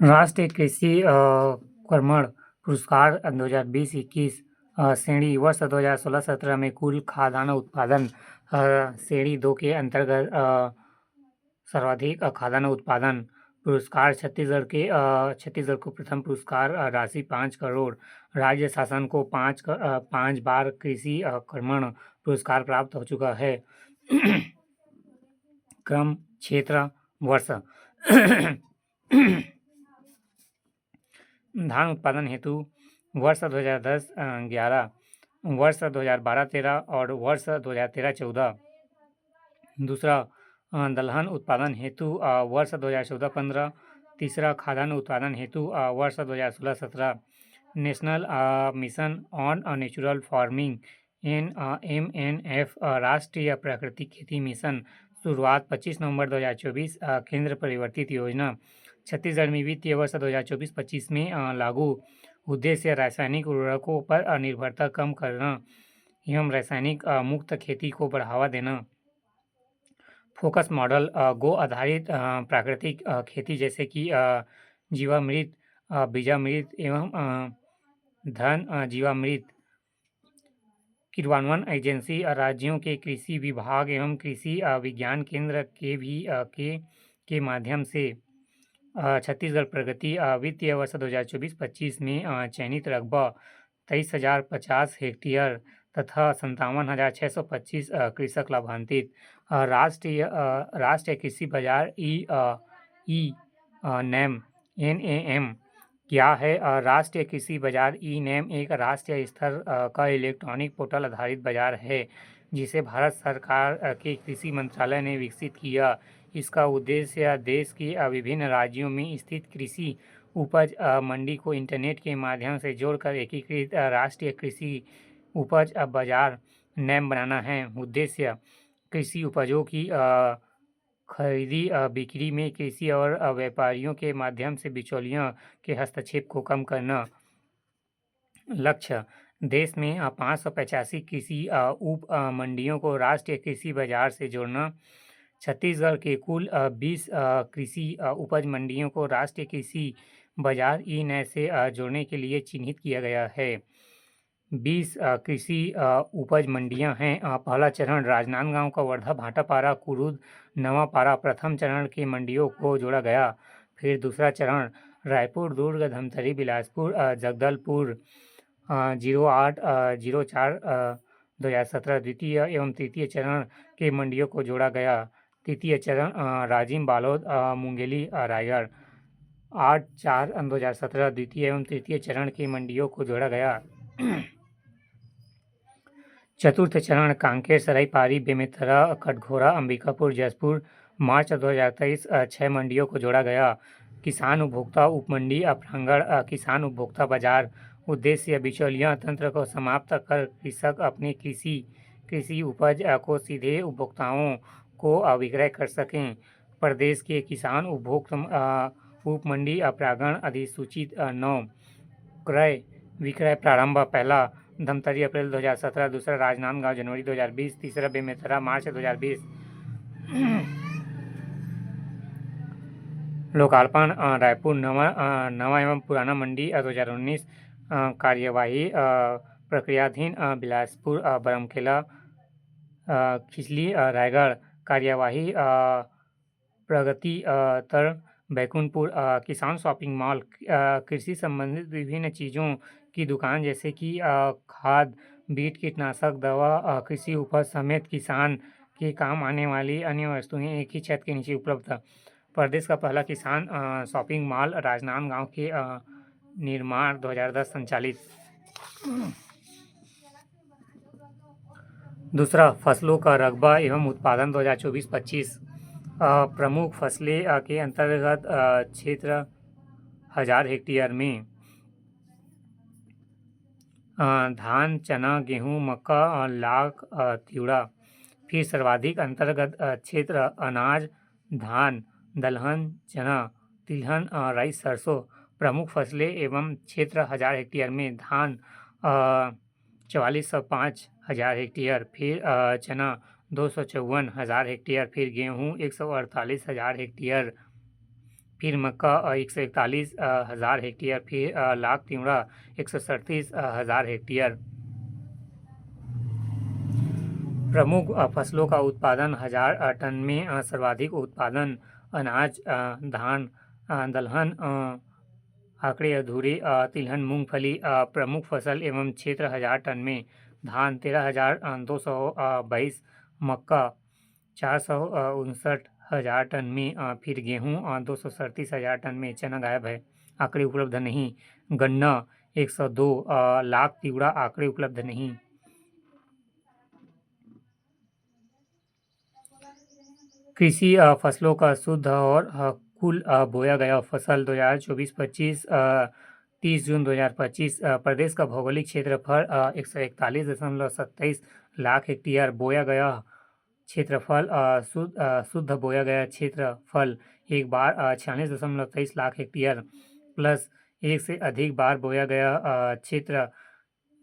राष्ट्रीय कृषि कर्मण पुरस्कार 2020-21 श्रेणी वर्ष 2016-17 में कुल खाद्यान्न उत्पादन श्रेणी 2 के अंतर्गत सर्वाधिक खाद्यान्न उत्पादन पुरस्कार छत्तीसगढ़ को प्रथम पुरस्कार राशि 5 करोड़। राज्य शासन को 5 बार कृषि कर्मण पुरस्कार प्राप्त हो चुका है। क्रम क्षेत्र वर्ष धान उत्पादन हेतु वर्ष 2010-11, वर्ष 2012-13 और वर्ष 2013-14। दूसरा दलहन उत्पादन हेतु वर्ष 2014-15। तीसरा खाद्यान्न उत्पादन हेतु वर्ष 2016-17। National mission on natural farming NMNF राष्ट्रीय प्राकृतिक खेती मिशन शुरुआत 25 नवंबर 2024। केंद्र परिवर्तित योजना छत्तीसगढ़ में वित्तीय वर्ष 2024-25 में लागू। उद्देश्य रासायनिक उर्वरकों पर निर्भरता कम करना एवं रासायनिक मुक्त खेती को बढ़ावा देना। फोकस मॉडल गो आधारित प्राकृतिक खेती जैसे कि जीवामृत, बीजामृत एवं धन जीवामृत। क्रियान्वयन एजेंसी राज्यों के कृषि विभाग एवं कृषि विज्ञान केंद्र के माध्यम से छत्तीसगढ़ प्रगति वित्तीय वर्ष 2024-25 में चयनित रकबा 23,050 हेक्टेयर तथा 57,625 कृषक लाभान्वित। राष्ट्रीय कृषि बाजार NAM क्या है? राष्ट्रीय कृषि बाजार NAM एक राष्ट्रीय स्तर का इलेक्ट्रॉनिक पोर्टल आधारित बाजार है जिसे भारत सरकार के कृषि मंत्रालय ने विकसित किया। इसका उद्देश्य देश के विभिन्न राज्यों में स्थित कृषि उपज मंडी को इंटरनेट के माध्यम से जोड़कर एकीकृत राष्ट्रीय कृषि उपज बाजार NAM बनाना है। उद्देश्य कृषि उपजों की खरीदी बिक्री में कृषि और व्यापारियों के माध्यम से बिचौलियों के हस्तक्षेप को कम करना। लक्ष्य देश में 585 कृषि उप मंडियों को राष्ट्रीय कृषि बाजार से जोड़ना। छत्तीसगढ़ के कुल 20 कृषि उपज मंडियों को राष्ट्रीय कृषि बाजार NAM से जोड़ने के लिए चिन्हित किया गया है। 20 कृषि उपज मंडियां हैं। पहला चरण राजनांदगांव का वर्धा भाटापारा कुरुद नवापारा प्रथम चरण की मंडियों को जोड़ा गया। फिर दूसरा चरण रायपुर दुर्ग धमतरी बिलासपुर जगदलपुर 08-04-2017 द्वितीय एवं तृतीय चरण के मंडियों को जोड़ा गया। तृतीय चरण राजिम बालोद मुंगेली रायगढ़ 8-4-2017 द्वितीय एवं तृतीय चरण की मंडियों को जोड़ा गया। चतुर्थ चरण कांकेर सरायपाली बेमेतरा कटघोरा अंबिकापुर जसपुर मार्च 2023 6 मंडियों को जोड़ा गया। किसान उपभोक्ता उपमंडी प्रांगण किसान उपभोक्ता बाजार उद्देश्य बिचौलिया तंत्र को समाप्त कर कृषक अपने कृषि उपज को सीधे उपभोक्ताओं को विक्रय कर सकें। प्रदेश के किसान उपभोक्ता उपमंडी प्रांगण अधिसूचित 9 क्रय विक्रय प्रारंभ पहला धमतरी अप्रैल 2017, दूसरा राजनांदगांव जनवरी 2020, तीसरा बेमेतरा मार्च 2020। लोकार्पण रायपुर नवा एवं पुराना मंडी 2019 कार्यवाही प्रक्रियाधीन बिलासपुर बरमकेला खिचली रायगढ़ कार्यवाही प्रगति तर बैकुंठपुर किसान शॉपिंग मॉल कृषि संबंधित विभिन्न चीज़ों की दुकान जैसे कि खाद बीज कीटनाशक दवा कृषि उपज समेत किसान के काम आने वाली अन्य वस्तुएं एक ही छत के नीचे उपलब्ध। प्रदेश का पहला किसान शॉपिंग मॉल राजनांदगांव के निर्माण 2010 संचालित। दूसरा फसलों का रकबा एवं उत्पादन 2024-25 प्रमुख फसलें के अंतर्गत क्षेत्र 1000 हेक्टेयर में धान चना गेहूं मक्का लाख तिवड़ा। फिर सर्वाधिक अंतर्गत क्षेत्र अनाज धान दलहन चना तिलहन राइस सरसों। प्रमुख फसलें एवं क्षेत्र 1000 हेक्टेयर में धान 4405,000 हेक्टेयर, फिर चना 254,000 हेक्टेयर, फिर गेहूँ 148,000 हेक्टेयर, फिर मक्का 141,000 हेक्टेयर, फिर लाख तिवड़ा 137,000 हेक्टेयर। प्रमुख फसलों का उत्पादन 1000 टन में सर्वाधिक उत्पादन अनाज धान दलहन आंकड़े अधूरे तिलहन मूंगफली प्रमुख फसल एवं क्षेत्र 1000 टन में धान 13,222 मक्का 459,000 टन में फिर गेहूँ 237,000 टन में चना गायब है आंकड़े उपलब्ध नहीं गन्ना 102 लाख तिवड़ा आंकड़े उपलब्ध नहीं। कृषि फसलों का शुद्ध और कुल बोया गया फसल 2024-25 30 जून 2025 प्रदेश का भौगोलिक क्षेत्रफल 141.27 लाख हेक्टेयर बोया गया क्षेत्रफल शुद्ध बोया गया क्षेत्रफल एक बार 46.23 लाख हेक्टेयर प्लस एक से अधिक बार बोया गया क्षेत्र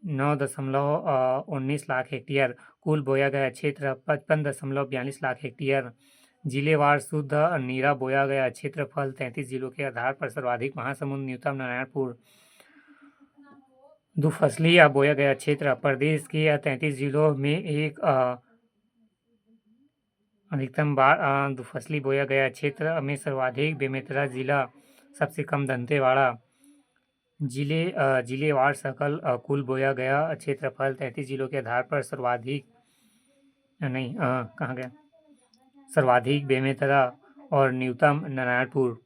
9.19 लाख हेक्टेयर कुल बोया गया क्षेत्र 55.42 लाख हेक्टेयर। जिलेवार शुद्ध नीरा बोया गया क्षेत्रफल 33 जिलों के आधार पर सर्वाधिक महासमुंद न्यूनतम नारायणपुर। दुफसली बोया गया क्षेत्र प्रदेश के 33 जिलों में एक अधिकतम बार दुफसली बोया गया क्षेत्र में सर्वाधिक बेमेतरा जिला सबसे कम दंतेवाड़ा। जिलेवार सकल कुल बोया गया क्षेत्रफल 33 जिलों के आधार पर सर्वाधिक नहीं कहाँ गया सर्वाधिक बेमेतरा और न्यूनतम नारायणपुर।